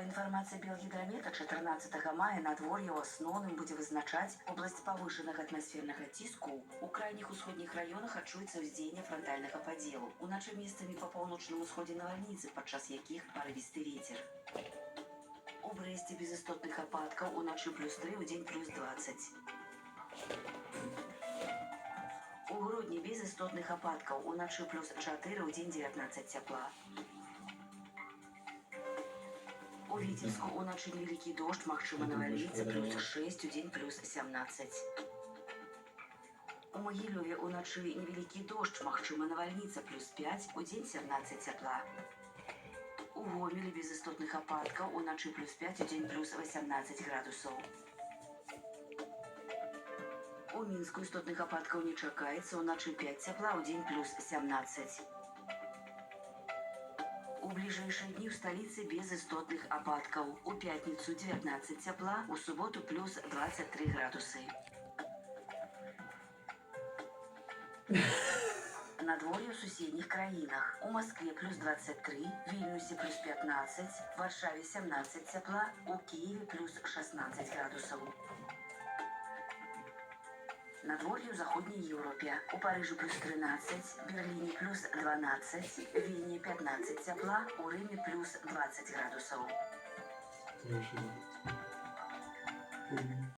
інфармацыі Белгідрамета 14 мая надвор'е ў асноўным будзе вызначаць область павышанага атмасфернага ціску. У крайніх усходніх раёнах адчуецца ўздзеянне франтальнага падзелу. Уначы месцамі па паўночным усходзе навальніцы, падчас якіх парывісты вецер. У Брэсце без істотных ападкаў, уначы +3, удзень +20. У Гродні без істотных ападкаў, уначы +4, удзень 19 цяпла. У Віцебску уначы невялікі дождж, магчыма навальніца, +6, удзень +17. У Магілёве уначы невялікі дождж, магчыма навальніца, +5, удзень 17 цяпла. У Гомелі без істотных ападкаў, уначы +5, удзень +18 градусаў. У Мінску істотных ападкаў не чакаецца, уначы 5 цяпла, удзень +17. У бліжэйшыя дні ў сталіцы без істотных ападкаў. У пятніцу 19 цяпла, у суботу +23 градусы. Надвор'е ў суседніх краінах. У Маскве +23, Вільнюсе +15, Варшаве 17 цяпла, у Києве +16 градусаў. Надвор'е ў заходняй Еўропе. У Парыжы +13, Берліне +12, Вільні 15 цяпла, у Рыме +20 градусаў.